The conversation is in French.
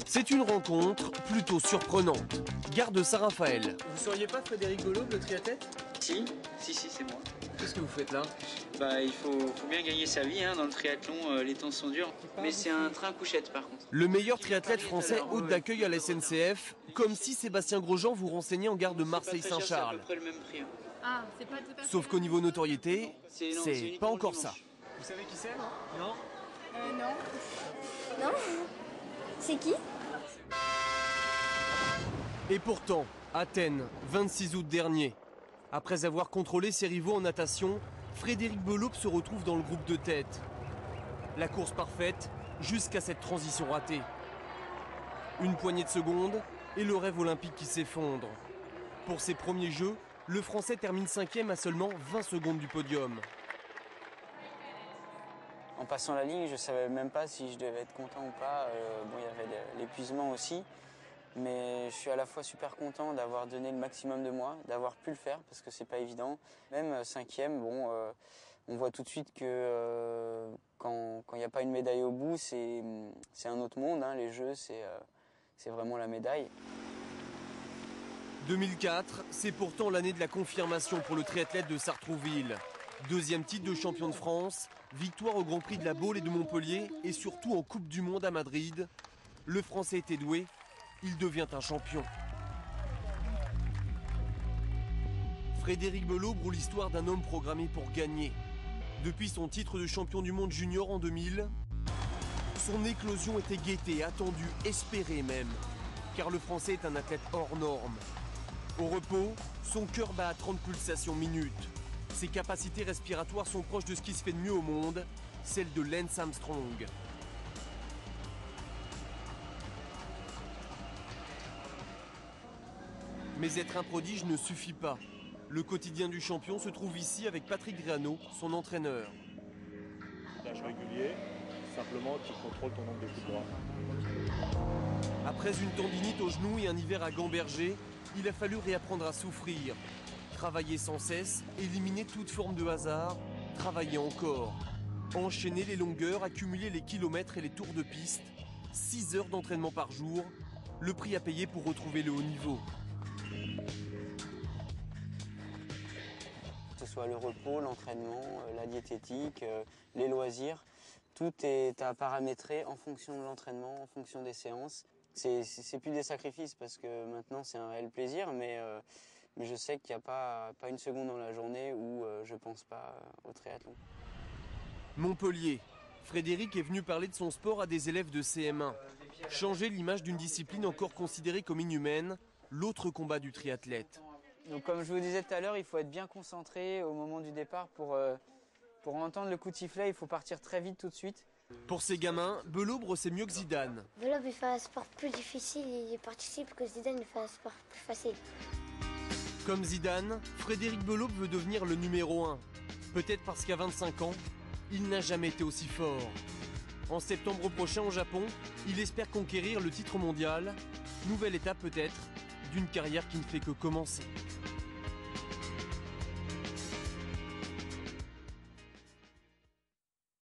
C'est une rencontre plutôt surprenante. Gare de Saint-Raphaël. Vous seriez pas Frédéric Belob, le triathlète? Si, c'est moi. Qu'est-ce que vous faites là? Il faut bien gagner sa vie, hein, dans le triathlon, les temps sont durs. Mais c'est un train couchette par contre. Le meilleur triathlète français hôte d'accueil à la SNCF, comme si Sébastien Grosjean vous renseignait en gare de Marseille-Saint-Charles. C'est à peu près le même prix. Hein. Ah, c'est pas Sauf qu'au niveau notoriété, c'est pas encore ça. Vous savez qui c'est, non? Non. Non? C'est qui? Et pourtant, Athènes, 26 août dernier. Après avoir contrôlé ses rivaux en natation, Frédéric Belob se retrouve dans le groupe de tête. La course parfaite jusqu'à cette transition ratée. Une poignée de secondes et le rêve olympique qui s'effondre. Pour ses premiers jeux, le Français termine 5e à seulement 20 secondes du podium. En passant la ligne, je savais même pas si je devais être content ou pas. Il y avait l'épuisement aussi. Mais je suis à la fois super content d'avoir donné le maximum de moi, d'avoir pu le faire parce que c'est pas évident. Même 5e, on voit tout de suite que quand il n'y a pas une médaille au bout, c'est un autre monde. Hein. Les Jeux, c'est vraiment la médaille. 2004, c'est pourtant l'année de la confirmation pour le triathlète de Sartrouville. Deuxième titre de champion de France, victoire au Grand Prix de la Baule et de Montpellier et surtout en Coupe du Monde à Madrid. Le Français était doué, il devient un champion. Frédéric Belob roule l'histoire d'un homme programmé pour gagner. Depuis son titre de champion du monde junior en 2000, son éclosion était guettée, attendue, espérée même. Car le Français est un athlète hors norme. Au repos, son cœur bat à 30 pulsations minutes. Ses capacités respiratoires sont proches de ce qui se fait de mieux au monde, celle de Lance Armstrong. Mais être un prodige ne suffit pas. Le quotidien du champion se trouve ici avec Patrick Grano, son entraîneur. Tâche régulier, simplement tu contrôles ton nombre de coups droits. Après une tendinite au genou et un hiver à Gamberger, il a fallu réapprendre à souffrir. Travailler sans cesse, éliminer toute forme de hasard, travailler encore. Enchaîner les longueurs, accumuler les kilomètres et les tours de piste. 6 heures d'entraînement par jour, le prix à payer pour retrouver le haut niveau. Que ce soit le repos, l'entraînement, la diététique, les loisirs, tout est à paramétrer en fonction de l'entraînement, en fonction des séances. C'est plus des sacrifices parce que maintenant c'est un réel plaisir, mais je sais qu'il n'y a pas une seconde dans la journée où je pense pas au triathlon. Montpellier. Frédéric est venu parler de son sport à des élèves de CM1. Changer l'image d'une discipline encore considérée comme inhumaine, l'autre combat du triathlète. Donc comme je vous disais tout à l'heure, il faut être bien concentré au moment du départ pour entendre le coup de sifflet, il faut partir très vite tout de suite. Pour ces gamins, Belob c'est mieux que Zidane. Belob il fait un sport plus difficile, il participe que Zidane il fait un sport plus facile. Comme Zidane, Frédéric Belob veut devenir le numéro 1. Peut-être parce qu'à 25 ans, il n'a jamais été aussi fort. En septembre prochain au Japon, il espère conquérir le titre mondial. Nouvelle étape peut-être d'une carrière qui ne fait que commencer.